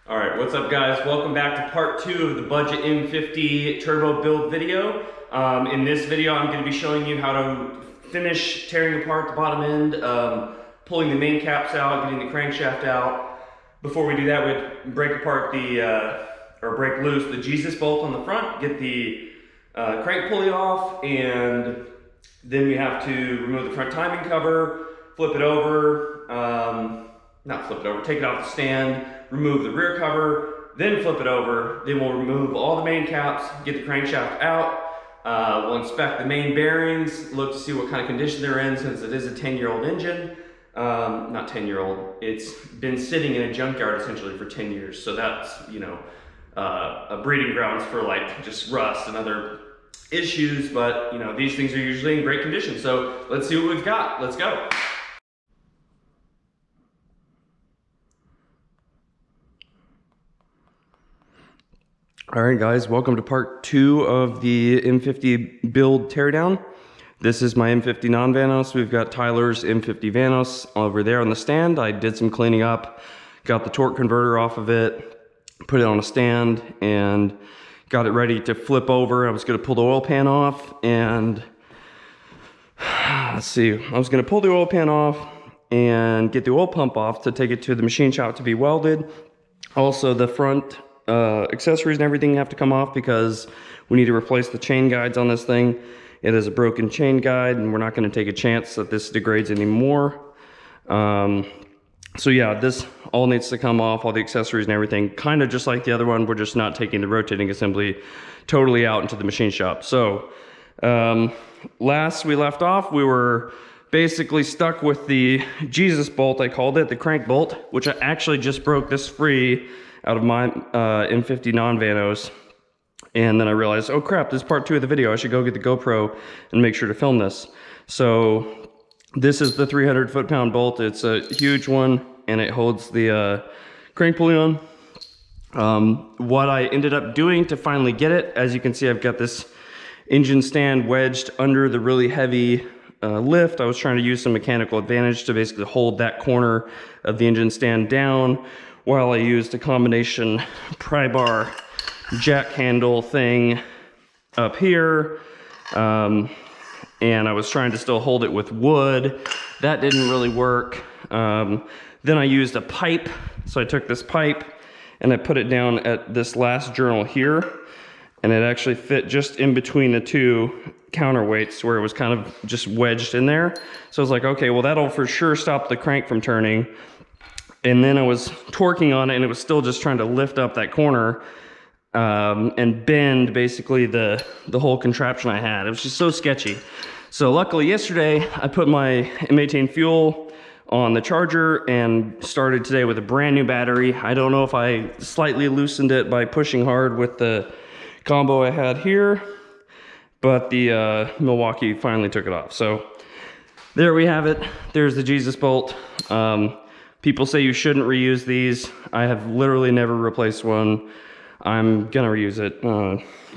All right, what's up guys? Welcome back to part 2 of the budget M50 turbo build video. In this video, I'm going to be showing you how to finish tearing apart the bottom end, pulling the main caps out, getting the crankshaft out. Before we do that, we break apart or break loose the Jesus bolt on the front, get the crank pulley off, and then we have to remove the front timing cover, flip it over, take it off the stand, remove the rear cover, then flip it over. Then we'll remove all the main caps, get the crankshaft out. We'll inspect the main bearings, look to see what kind of condition they're in since it is a 10-year-old engine. Not 10-year-old, it's been sitting in a junkyard essentially for 10 years. So that's, a breeding grounds for like just rust and other issues. But these things are usually in great condition. So let's see what we've got. Let's go. All right guys, welcome to part 2 of the M50 build teardown. This is my M50 non-Vanos. We've got Tyler's M50 Vanos over there on the stand. I did some cleaning up, got the torque converter off of it, put it on a stand, and got it ready to flip over. I was gonna pull the oil pan off and, let's see, I was gonna pull the oil pan off and get the oil pump off to take it to the machine shop to be welded. Also the front accessories and everything have to come off because we need to replace the chain guides on this thing. It is a broken chain guide and we're not going to take a chance that this degrades anymore. So yeah, this all needs to come off, all the accessories and everything, kind of just like the other one. We're just not taking the rotating assembly totally out into the machine shop. So last we left off, we were basically stuck with the Jesus bolt, I called it, the crank bolt, which I actually just broke this free out of my M50 non-Vanos. And then I realized, oh crap, this is part 2 of the video. I should go get the GoPro and make sure to film this. So this is the 300 foot-pound bolt. It's a huge one and it holds the crank pulley on. What I ended up doing to finally get it, as you can see, I've got this engine stand wedged under the really heavy lift. I was trying to use some mechanical advantage to basically hold that corner of the engine stand down, while I used a combination pry bar jack handle thing up here. And I was trying to still hold it with wood. That didn't really work. Then I used a pipe. So I took this pipe and I put it down at this last journal here. And it actually fit just in between the two counterweights where it was kind of just wedged in there. So I was like, okay, well that'll for sure stop the crank from turning. And then I was torquing on it and it was still just trying to lift up that corner and bend basically the whole contraption I had. It was just so sketchy. So luckily yesterday I put my M18 fuel on the charger and started today with a brand new battery. I don't know if I slightly loosened it by pushing hard with the combo I had here, but the Milwaukee finally took it off. So there we have it. There's the Jesus bolt. People say you shouldn't reuse these. I have literally never replaced one. I'm gonna reuse it.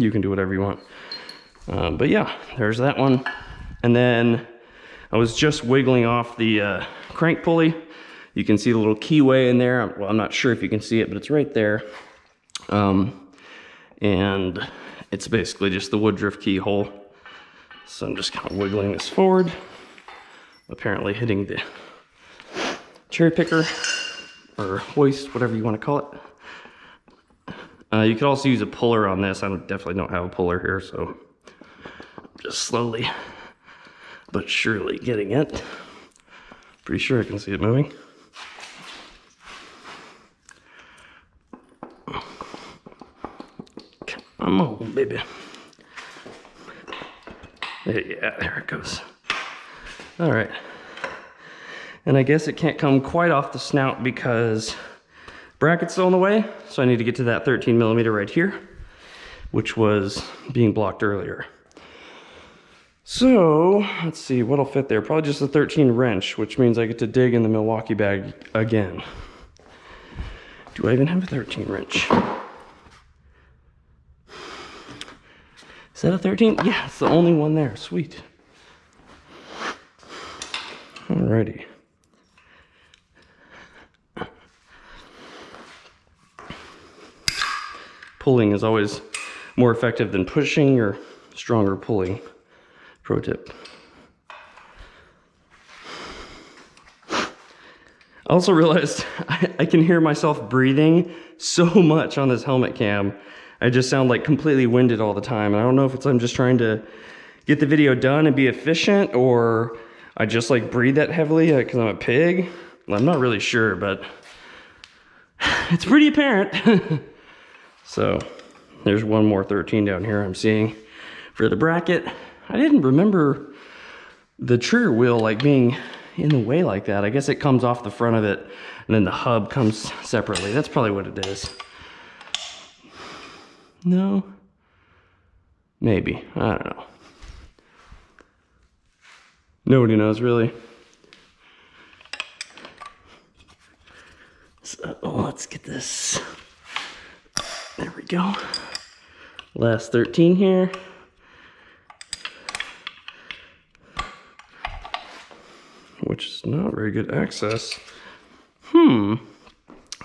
You can do whatever you want. But yeah, there's that one. And then I was just wiggling off the crank pulley. You can see the little keyway in there. Well, I'm not sure if you can see it, but it's right there. And it's basically just the Woodruff keyhole. So I'm just kind of wiggling this forward. Apparently hitting the cherry picker or hoist, whatever you want to call it. You could also use a puller on this. I definitely don't have a puller here, so I'm just slowly but surely getting it. Pretty sure I can see it moving. Come on, baby. Yeah, there it goes. All right. And I guess it can't come quite off the snout because bracket's still in the way. So I need to get to that 13mm right here, which was being blocked earlier. So let's see what'll fit there. Probably just a 13 wrench, which means I get to dig in the Milwaukee bag again. Do I even have a 13 wrench? Is that a 13? Yeah, it's the only one there. Sweet. Alrighty. pulling is always more effective than pushing or stronger pulling. Pro tip. I also realized I can hear myself breathing so much on this helmet cam. I just sound like completely winded all the time. And I don't know if it's I'm just trying to get the video done and be efficient, or I just like breathe that heavily because I'm a pig. Well, I'm not really sure, but it's pretty apparent. So there's one more 13 down here I'm seeing for the bracket. I didn't remember the trigger wheel like being in the way like that. I guess it comes off the front of it and then the hub comes separately. That's probably what it is. No? Maybe. I don't know. Nobody knows really. So let's get this. There we go. Last 13 here. Which is not very good access. I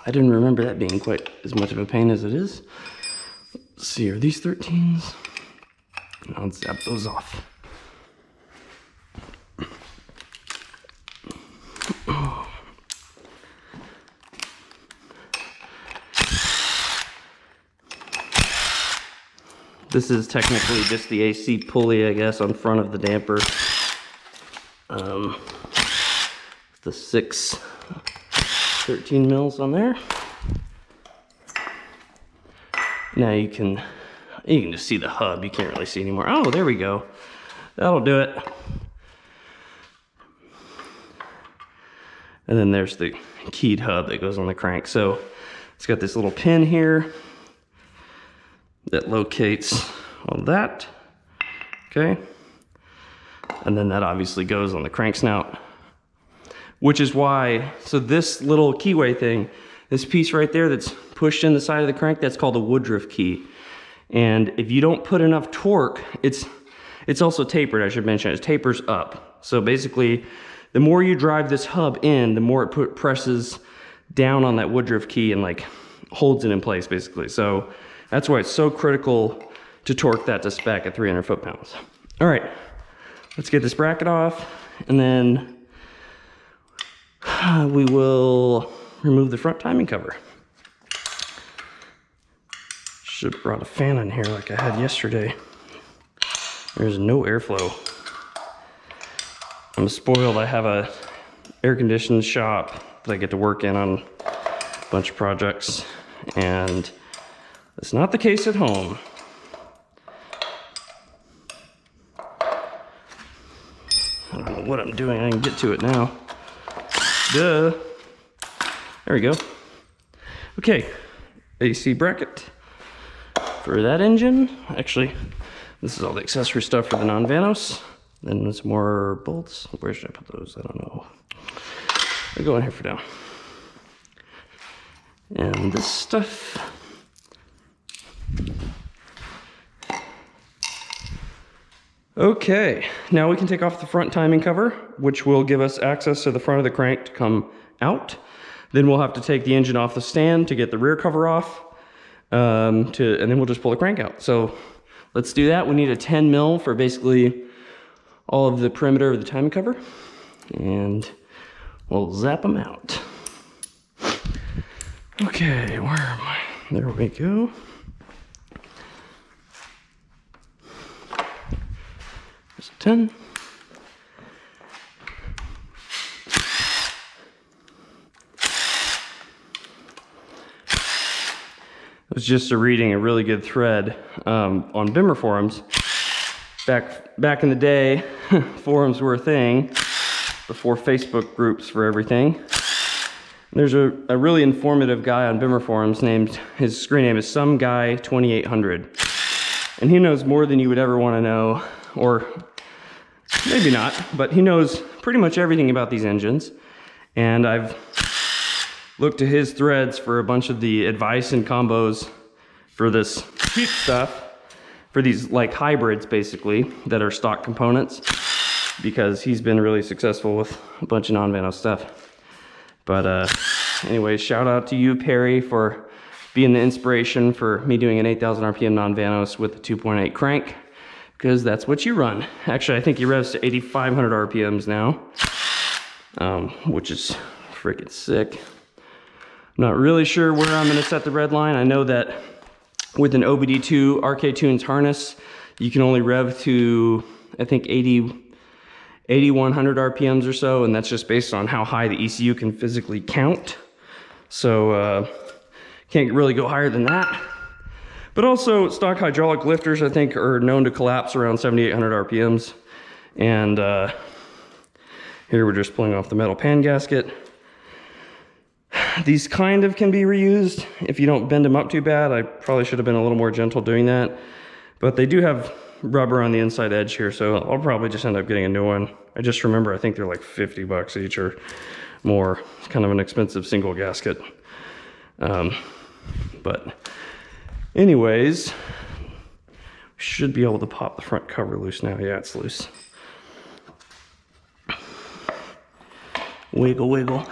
didn't remember that being quite as much of a pain as it is. Let's see, are these 13s? I'll zap those off. This is technically just the AC pulley, I guess, on front of the damper. The 6 13 mils on there. Now you can just see the hub. You can't really see anymore. Oh, there we go. That'll do it. And then there's the keyed hub that goes on the crank. So it's got this little pin here that locates on that. Okay. And then that obviously goes on the crank snout, which is why, so this little keyway thing, this piece right there that's pushed in the side of the crank, that's called a Woodruff key. And if you don't put enough torque, it's also tapered, I should mention. It tapers up. So basically, the more you drive this hub in, the more it presses down on that Woodruff key and like holds it in place basically. So that's why it's so critical to torque that to spec at 300 foot-pounds. All right, let's get this bracket off, and then we will remove the front timing cover. Should have brought a fan in here like I had yesterday. There's no airflow. I'm spoiled. I have a air-conditioned shop that I get to work in on a bunch of projects, and it's not the case at home. I don't know what I'm doing. I can get to it now. Duh. There we go. Okay, AC bracket for that engine. Actually, this is all the accessory stuff for the non-Vanos. Then there's more bolts. Where should I put those? I don't know. They go in here for now. And this stuff. Okay, now we can take off the front timing cover, which will give us access to the front of the crank to come out. Then we'll have to take the engine off the stand to get the rear cover off, and then we'll just pull the crank out. So let's do that. We need a 10 mil for basically all of the perimeter of the timing cover, and we'll zap them out. Okay, where am I? There we go. There's a 10. I was just reading a really good thread on Bimmer forums. Back in the day, forums were a thing before Facebook groups for everything. There's a really informative guy on Bimmer forums named, his screen name is SomeGuy2800. And he knows more than you would ever want to know, or maybe not, but he knows pretty much everything about these engines. And I've looked to his threads for a bunch of the advice and combos for this cheap stuff, for these like hybrids basically, that are stock components, because he's been really successful with a bunch of non-Vano stuff. But anyways, shout out to you, Perry, for being the inspiration for me doing an 8,000 RPM non-vanos with a 2.8 crank, because that's what you run. Actually, I think he revs to 8,500 RPMs now, which is freaking sick. I'm not really sure where I'm gonna set the red line. I know that with an OBD2 RK Tunes harness, you can only rev to, I think, 8,100 RPMs or so, and that's just based on how high the ECU can physically count. So can't really go higher than that. But also, stock hydraulic lifters, I think, are known to collapse around 7,800 RPMs. And here we're just pulling off the metal pan gasket. These kind of can be reused if you don't bend them up too bad. I probably should have been a little more gentle doing that. But they do have rubber on the inside edge here, so I'll probably just end up getting a new one. I just remember, I think they're like 50 bucks each or more. It's kind of an expensive single gasket. But anyways, should be able to pop the front cover loose now. Yeah, it's loose. Wiggle, wiggle.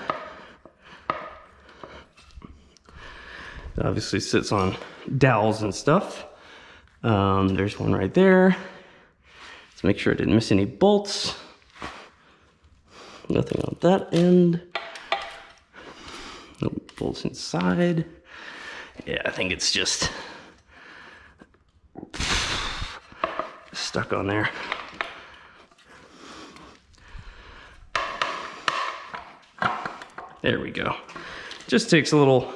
It obviously sits on dowels and stuff. There's one right there. Let's make sure I didn't miss any bolts. Nothing on that end. No bolts inside. Yeah, I think it's just stuck on there. There we go. Just takes a little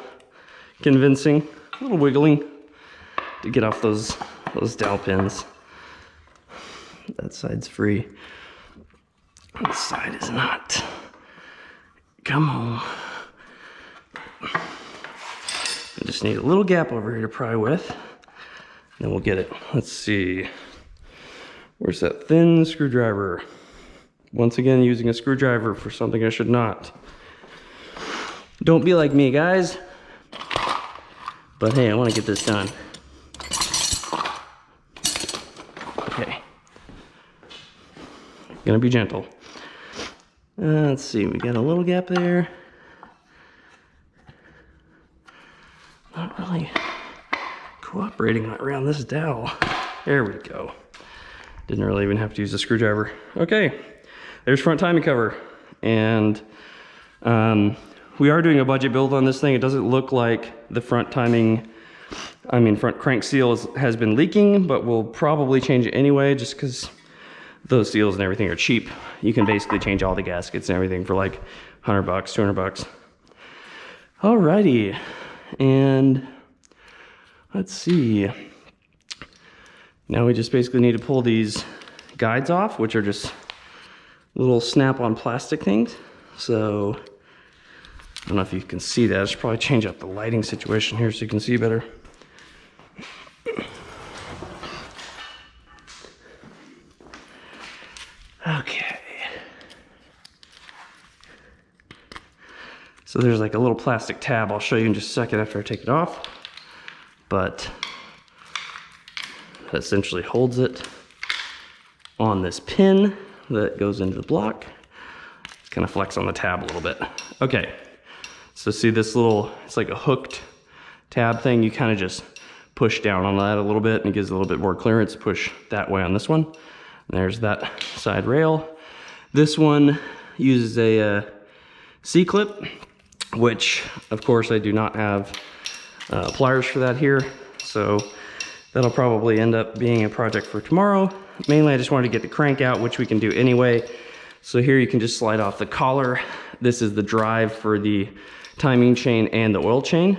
convincing, a little wiggling to get off those dowel pins. That side's free. This side is not. Come on. I just need a little gap over here to pry with. Then we'll get it. Let's see. Where's that thin screwdriver? Once again, using a screwdriver for something I should not. Don't be like me, guys. But hey, I want to get this done. Okay. Gonna be gentle. Let's see, we got a little gap there. Not really cooperating around this dowel. There we go. Didn't really even have to use a screwdriver. Okay, there's front timing cover. And we are doing a budget build on this thing. It doesn't look like the front crank seal has been leaking, but we'll probably change it anyway, just because those seals and everything are cheap. You can basically change all the gaskets and everything for like 100 bucks, 200 bucks. Alrighty, and let's see. Now we just basically need to pull these guides off, which are just little snap-on plastic things. So I don't know if you can see that. I should probably change up the lighting situation here so you can see better. Okay. So there's like a little plastic tab. I'll show you in just a second after I take it off. But that essentially holds it on this pin that goes into the block. It's kind of flex on the tab a little bit. Okay. So see this little, it's like a hooked tab thing. You kind of just push down on that a little bit and it gives a little bit more clearance. Push that way on this one. And there's that side rail. This one uses a C-clip, which of course I do not have pliers for that here. So that'll probably end up being a project for tomorrow. Mainly I just wanted to get the crank out, which we can do anyway. So here you can just slide off the collar. This is the drive for the timing chain and the oil chain,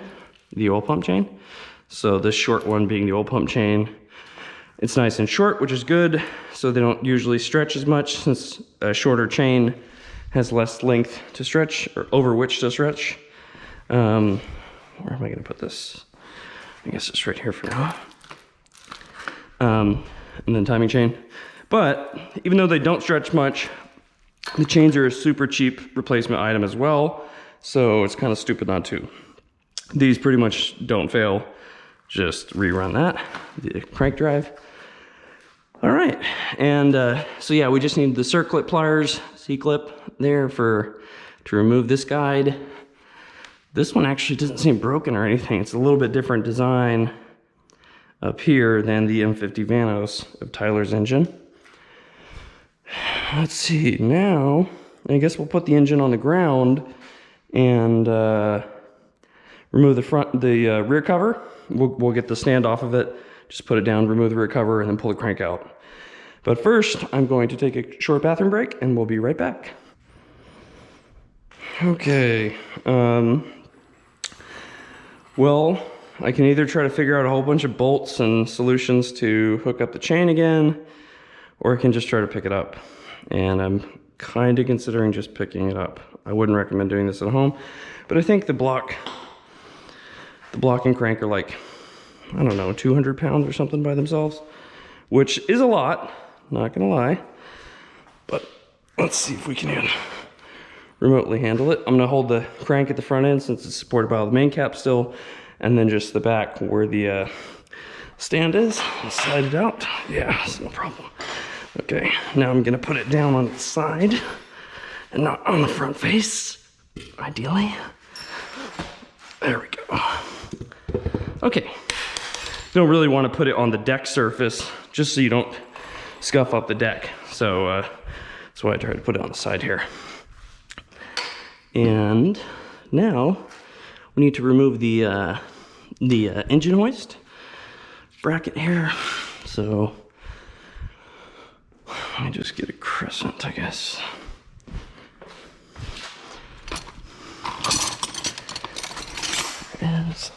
the oil pump chain. So this short one being the oil pump chain. It's nice and short, which is good. So they don't usually stretch as much, since a shorter chain has less length to stretch, or over which to stretch. Where am I gonna put this? I guess it's right here for now. And then timing chain. But even though they don't stretch much, the chains are a super cheap replacement item as well. So it's kind of stupid not to. These pretty much don't fail. Just rerun that, the crank drive. All right, and so yeah, we just need the circlip pliers, C-clip there to remove this guide. This one actually doesn't seem broken or anything. It's a little bit different design up here than the M50 Vanos of Tyler's engine. Let's see, now, I guess we'll put the engine on the ground and remove the rear cover. We'll get the stand off of it, just put it down, remove the rear cover, and then pull the crank out. But first, I'm going to take a short bathroom break, and we'll be right back. Okay, well, I can either try to figure out a whole bunch of bolts and solutions to hook up the chain again, or I can just try to pick it up. And I'm kind of considering just picking it up. I wouldn't recommend doing this at home, but I think the block and crank are like, I don't know, 200 pounds or something by themselves, which is a lot, not gonna lie. But let's see if we can even remotely handle it. I'm gonna hold the crank at the front end since it's supported by the main cap still, and then just the back where the stand is, and slide it out. Yeah, it's no problem. Okay, now I'm gonna put it down on the side and not on the front face, ideally. There we go. Okay, don't really want to put it on the deck surface just so you don't scuff up the deck. So that's why I try to put it on the side here. And now we need to remove the engine hoist bracket here. So let me just get a crescent, I guess. There it is.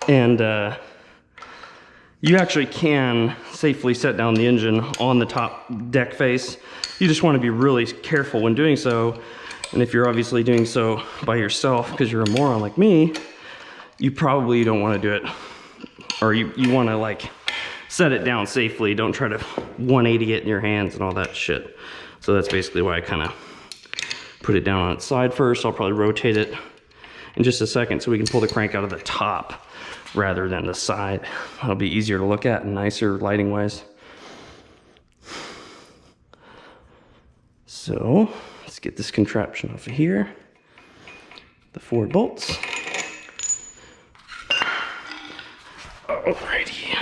And you actually can safely set down the engine on the top deck face. You just want to be really careful when doing so. And if you're obviously doing so by yourself because you're a moron like me, you probably don't want to do it. Or you want to like set it down safely. Don't try to 180 it in your hands and all that shit. So that's basically why I kind of put it down on its side first. I'll probably rotate it in just a second so we can pull the crank out of the top rather than the side. That'll be easier to look at and nicer lighting wise. So let's get this contraption off of here. The 4 bolts. Alrighty.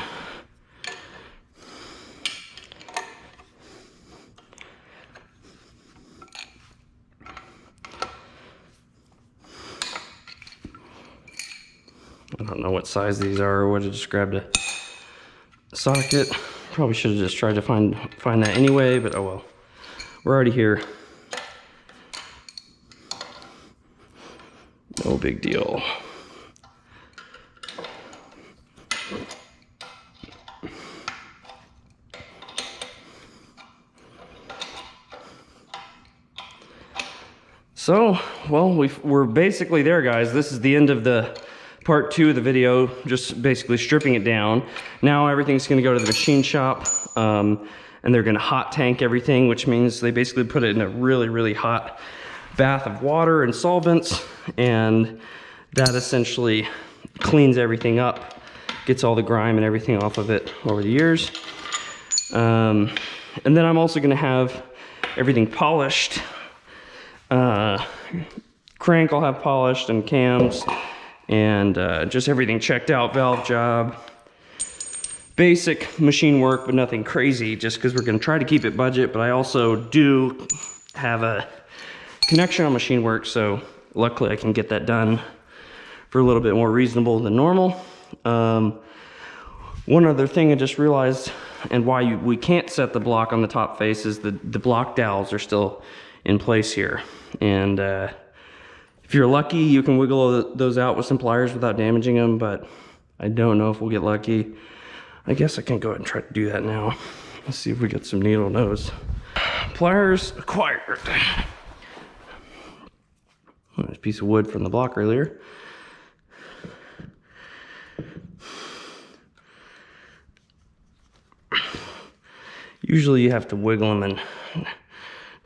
I don't know what size these are or would have just grabbed a socket. Probably should have just tried to find that anyway, but oh well. We're already here. No big deal. So, well, we're basically there, guys. This is the end of the part 2 of the video, just basically stripping it down. Now everything's gonna go to the machine shop, and they're gonna hot tank everything, which means they basically put it in a really, really hot bath of water and solvents, and that essentially cleans everything up, gets all the grime and everything off of it over the years. And then I'm also gonna have everything polished. Crank I'll have polished, and cams, and just everything checked out, valve job. Basic machine work, but nothing crazy, just because we're gonna try to keep it budget, but I also do have a connection on machine work, so luckily I can get that done for a little bit more reasonable than normal. One other thing I just realized, and why we can't set the block on the top face, is the block dowels are still in place here. And if you're lucky, you can wiggle those out with some pliers without damaging them, but I don't know if we'll get lucky. I guess I can go ahead and try to do that now. Let's see if we get some needle nose. Pliers acquired. Nice piece of wood from the block earlier. Usually you have to wiggle them and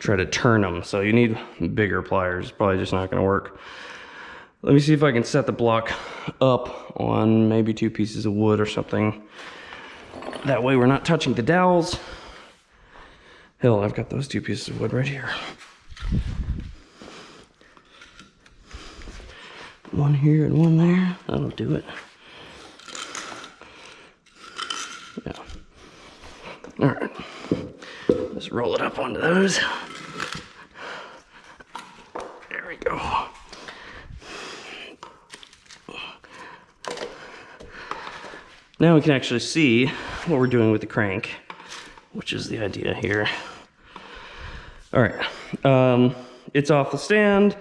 try to turn them. So you need bigger pliers. Probably just not gonna work. Let me see if I can set the block up on maybe 2 pieces of wood or something. That way we're not touching the dowels. Hell, I've got those 2 pieces of wood right here. One here and one there. That'll do it. Yeah. All right. Let's roll it up onto those. There we go. Now we can actually see what we're doing with the crank, which is the idea here. All right. It's off the stand.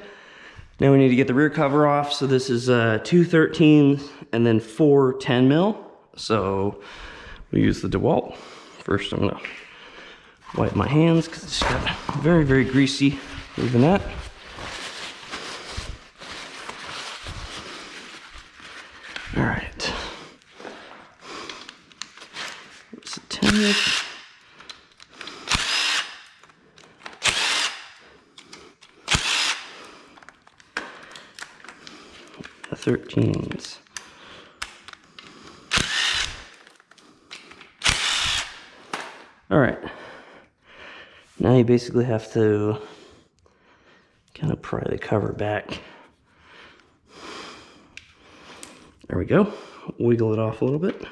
Now we need to get the rear cover off. So this is 2 13s and then 4 10 mil. So we use the DeWalt. First I'm gonna wipe my hands because it's got very, very greasy moving that. All right. It's a 10. The 13s. All right. Now you basically have to kind of pry the cover back. There we go. Wiggle it off a little bit.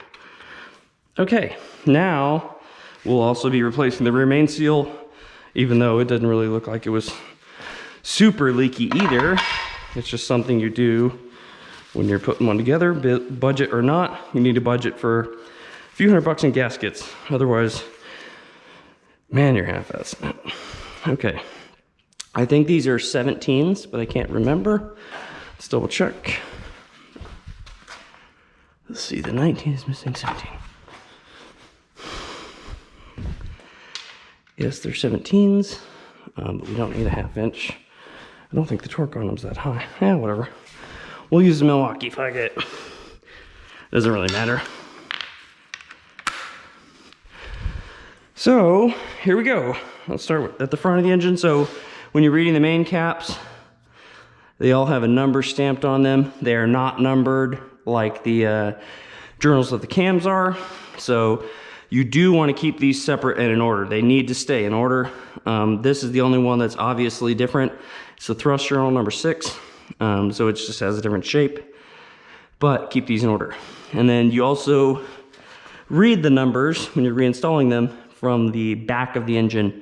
Okay, now we'll also be replacing the rear main seal, even though it doesn't really look like it was super leaky either. It's just something you do when you're putting one together, budget or not. You need to budget for a few $100 in gaskets. Otherwise, man, you're half-assing it. Okay, I think these are 17s, but I can't remember. Let's double check. Let's see, the 19 is missing 17. Yes, they're 17s, but we don't need a 1/2 inch. I don't think the torque on them's that high. Yeah, whatever. We'll use the Milwaukee, fuck it. Doesn't really matter. So, here we go. Let's start at the front of the engine. So, when you're reading the main caps, they all have a number stamped on them. They are not numbered like the journals of the cams are. So, you do want to keep these separate and in order. They need to stay in order. This is the only one that's obviously different. It's the thrust journal number 6. So it just has a different shape, but keep these in order. And then you also read the numbers when you're reinstalling them from the back of the engine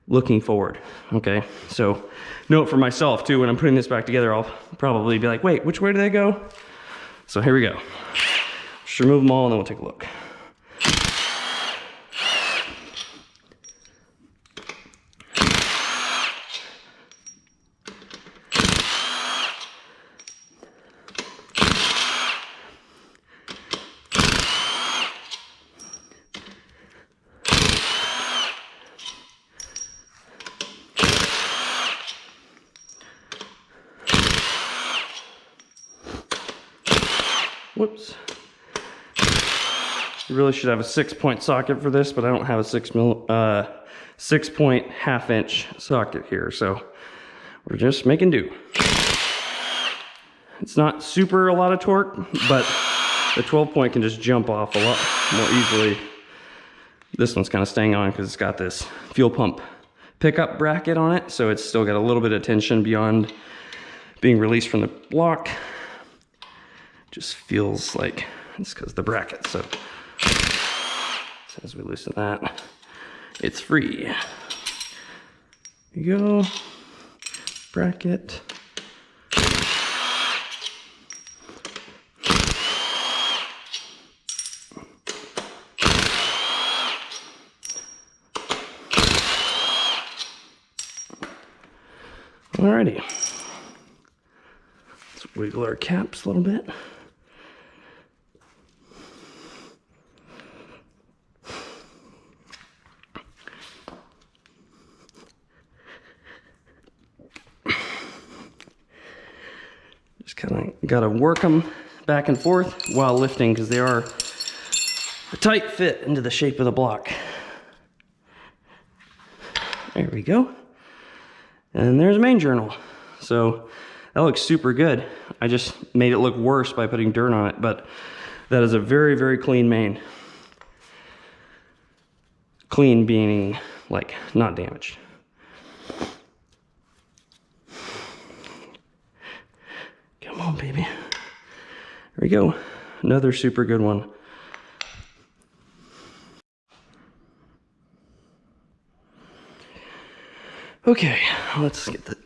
looking forward. Okay, so note for myself too, when I'm putting this back together, I'll probably be like, wait, which way do they go? So here we go. Just remove them all and then we'll take a look. Whoops. You really should have a 6-point socket for this, but I don't have a 6-point 1/2 inch socket here, so we're just making do. It's not super a lot of torque, but the 12-point can just jump off a lot more easily. This one's kind of staying on because it's got this fuel pump pickup bracket on it, so it's still got a little bit of tension beyond being released from the block. Just feels like it's because of the bracket. So as we loosen that, it's free. Here you go, bracket. Alrighty, let's wiggle our caps a little bit. Just kind of got to work them back and forth while lifting because they are a tight fit into the shape of the block. There we go. And there's a main journal. So that looks super good. I just made it look worse by putting dirt on it, but that is a very, very clean main. Clean being like not damaged. Come on, baby. There we go. Another super good one. Okay, let's get the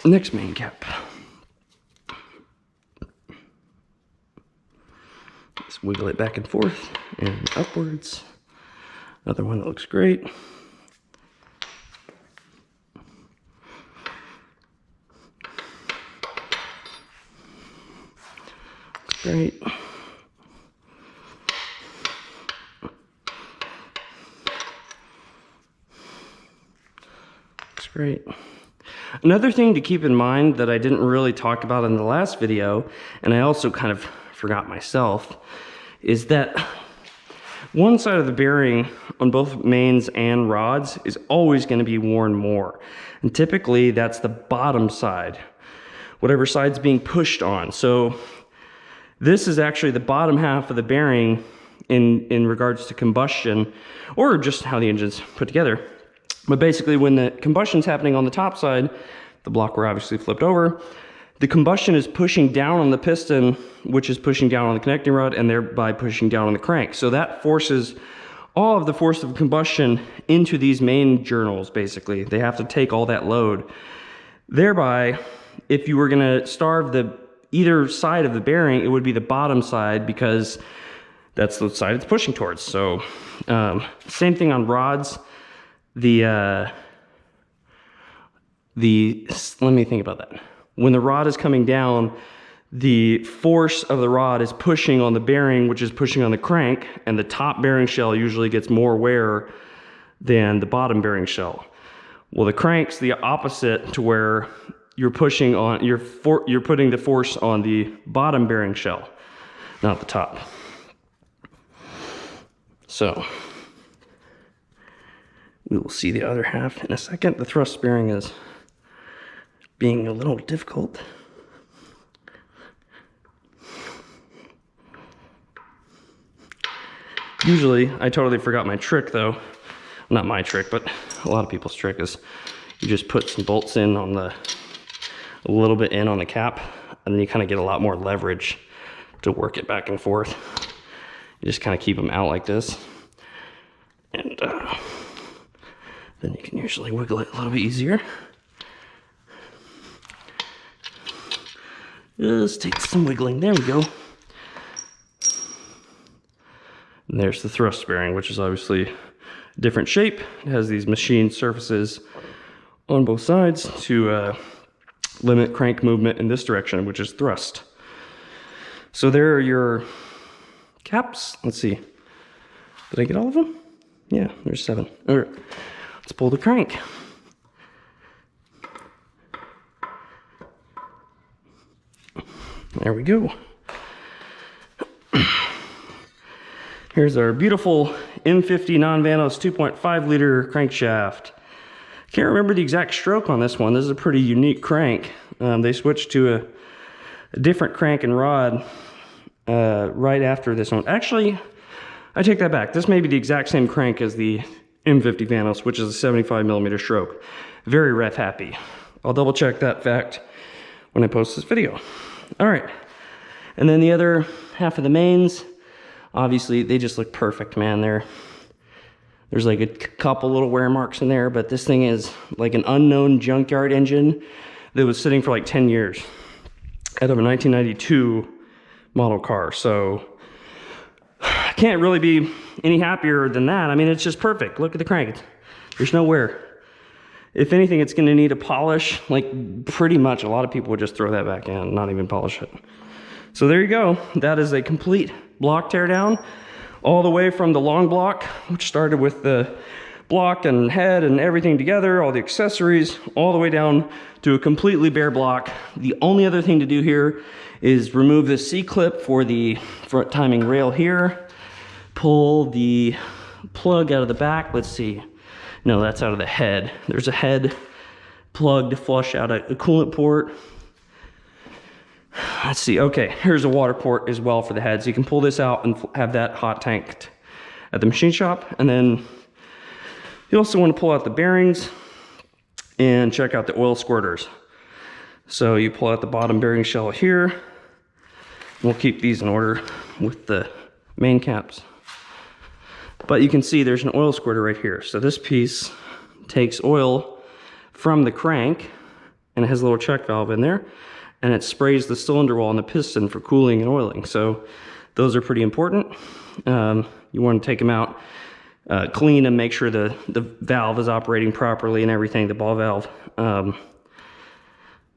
next main cap. Just wiggle it back and forth and upwards. Another one that looks great. Looks great. Looks great. Another thing to keep in mind that I didn't really talk about in the last video, and I also kind of forgot myself, is that one side of the bearing on both mains and rods is always going to be worn more. And typically that's the bottom side, whatever side's being pushed on. So this is actually the bottom half of the bearing in regards to combustion, or just how the engine's put together. But basically when the combustion's happening on the top side, the block were obviously flipped over, the combustion is pushing down on the piston, which is pushing down on the connecting rod and thereby pushing down on the crank. So that forces all of the force of combustion into these main journals, basically. They have to take all that load. Thereby, if you were gonna starve either side of the bearing, it would be the bottom side because that's the side it's pushing towards. So same thing on rods. Let me think about that. When the rod is coming down, the force of the rod is pushing on the bearing, which is pushing on the crank, and the top bearing shell usually gets more wear than the bottom bearing shell. Well, the crank's the opposite, to where you're pushing on, you're putting the force on the bottom bearing shell, not the top. So we will see the other half in a second. The thrust bearing is being a little difficult. Usually, I totally forgot my trick though. Not my trick, but a lot of people's trick is you just put some bolts in on a little bit in on the cap, and then you kind of get a lot more leverage to work it back and forth. You just kind of keep them out like this, and then you can usually wiggle it a little bit easier. Just take some wiggling. There we go. And there's the thrust bearing, which is obviously a different shape. It has these machined surfaces on both sides to limit crank movement in this direction, which is thrust. So there are your caps. Let's see. Did I get all of them? Yeah, there's 7. All right, let's pull the crank. There we go. Here's our beautiful M50 non-Vanos 2.5 liter crankshaft. Can't remember the exact stroke on this one. This is a pretty unique crank. They switched to a different crank and rod right after this one. Actually, I take that back. This may be the exact same crank as the M50 Vanos, which is a 75mm stroke. Very ref happy. I'll double check that fact when I post this video. All right, and then the other half of the mains, obviously they just look perfect, man. There's like a couple little wear marks in there, but this thing is like an unknown junkyard engine that was sitting for like 10 years out of a 1992 model car. So I can't really be any happier than that. I mean, it's just perfect. Look at the crank. There's no wear. If anything, it's going to need a polish. Like pretty much a lot of people would just throw that back in, not even polish it. So there you go. That is a complete block teardown, all the way from the long block, which started with the block and head and everything together, all the accessories, all the way down to a completely bare block. The only other thing to do here is remove the C-clip for the front timing rail here, pull the plug out of the back. Let's see. No, that's out of the head. There's a head plug to flush out a coolant port. Let's see, okay, here's a water port as well for the head. So you can pull this out and have that hot tanked at the machine shop. And then you also want to pull out the bearings and check out the oil squirters. So you pull out the bottom bearing shell here. We'll keep these in order with the main caps. But you can see there's an oil squirter right here. So this piece takes oil from the crank and it has a little check valve in there, and it sprays the cylinder wall and the piston for cooling and oiling. So those are pretty important. You want to take them out, clean and make sure the valve is operating properly and everything, the ball valve,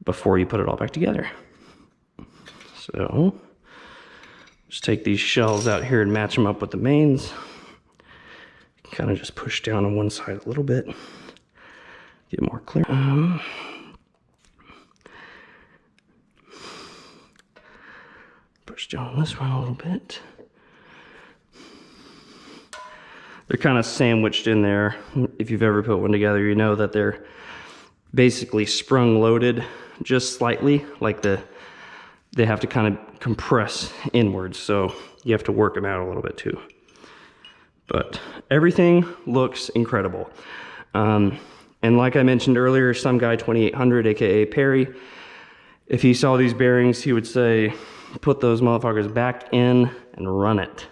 before you put it all back together. So just take these shells out here and match them up with the mains. Kind of just push down on one side a little bit, get more clear. Push down this one a little bit. They're kind of sandwiched in there. If you've ever put one together, you know that they're basically sprung loaded just slightly, like they have to kind of compress inwards, so you have to work them out a little bit too. But everything looks incredible. And like I mentioned earlier, some guy 2800, aka Perry, if he saw these bearings, he would say, put those motherfuckers back in and run it.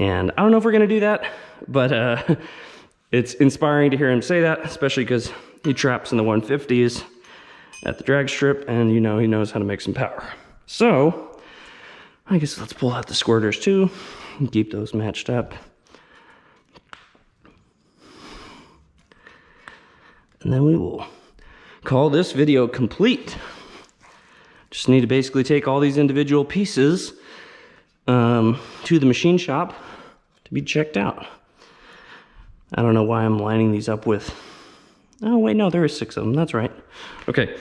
And I don't know if we're gonna do that, but it's inspiring to hear him say that, especially because he traps in the 150s at the drag strip, and you know he knows how to make some power. So I guess let's pull out the squirters too and keep those matched up. And then we will call this video complete. Just need to basically take all these individual pieces to the machine shop to be checked out. I don't know why I'm lining these up with, oh wait, no, there is 6 of them, that's right. Okay,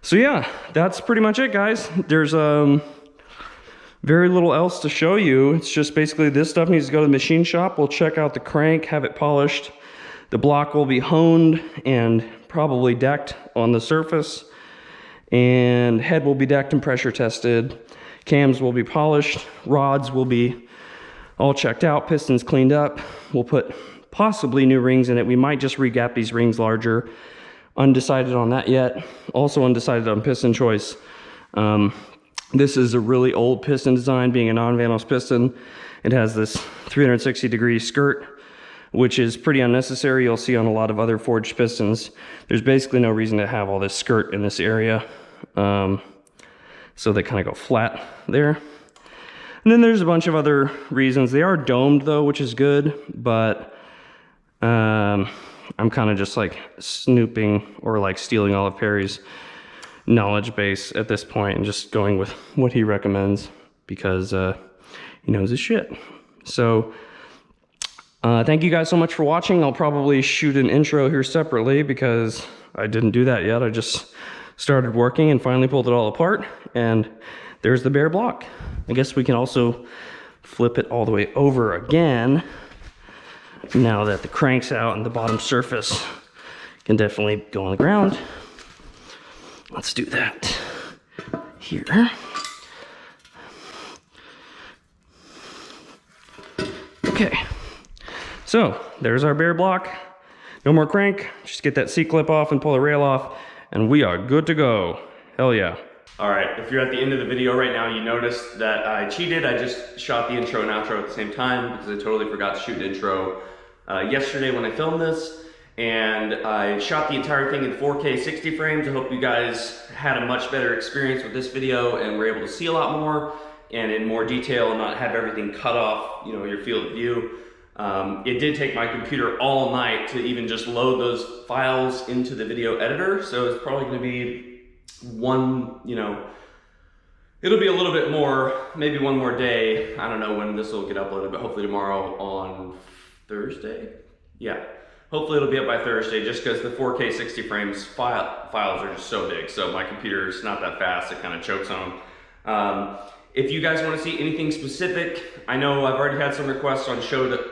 so yeah, that's pretty much it, guys. There's very little else to show you. It's just basically this stuff needs to go to the machine shop. We'll check out the crank, have it polished. The block will be honed and probably decked on the surface, and head will be decked and pressure tested. Cams will be polished, rods will be all checked out, pistons cleaned up. We'll put possibly new rings in it. We might just re-gap these rings larger. Undecided on that yet. Also undecided on piston choice. This is a really old piston design, being a non-Vanos piston. It has this 360-degree skirt, which is pretty unnecessary. You'll see on a lot of other forged pistons, there's basically no reason to have all this skirt in this area. So they kind of go flat there. And then there's a bunch of other reasons. They are domed though, which is good, but I'm kind of just like snooping or like stealing all of Perry's knowledge base at this point and just going with what he recommends because he knows his shit. So thank you guys so much for watching. I'll probably shoot an intro here separately because I didn't do that yet. I just started working and finally pulled it all apart, and there's the bare block. I guess we can also flip it all the way over again now that the crank's out and the bottom surface can definitely go on the ground. Let's do that here. Okay. So there's our bare block. No more crank, just get that C-clip off and pull the rail off, and we are good to go. Hell yeah. All right, if you're at the end of the video right now, you noticed that I cheated. I just shot the intro and outro at the same time because I totally forgot to shoot an intro yesterday when I filmed this. And I shot the entire thing in 4K 60 frames. I hope you guys had a much better experience with this video and were able to see a lot more and in more detail and not have everything cut off, you know, your field of view. It did take my computer all night to even just load those files into the video editor, so it's probably going to be one, you know, it'll be a little bit more, maybe one more day. I don't know when this will get uploaded, but hopefully tomorrow on Thursday. Yeah, hopefully it'll be up by Thursday, just because the 4K 60 frames files are just so big, so my computer's not that fast, it kind of chokes on them. If you guys want to see anything specific, I know I've already had some requests on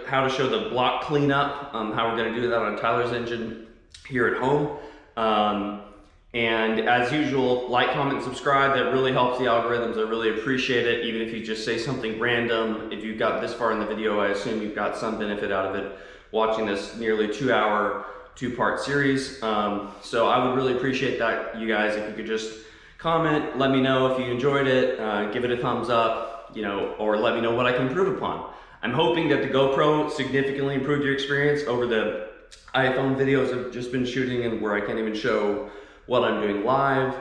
how to show the block cleanup, how we're going to do that on Tyler's engine here at home. And as usual, like, comment, and subscribe. That really helps the algorithms. I really appreciate it. Even if you just say something random, if you got this far in the video, I assume you've got some benefit out of it watching this nearly 2-hour, 2-part series. So I would really appreciate that, you guys, if you could just comment, let me know if you enjoyed it, give it a thumbs up, you know, or let me know what I can improve upon. I'm hoping that the GoPro significantly improved your experience over the iPhone videos I've just been shooting and where I can't even show what I'm doing live.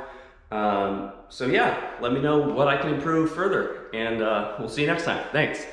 So yeah, let me know what I can improve further, and we'll see you next time. Thanks.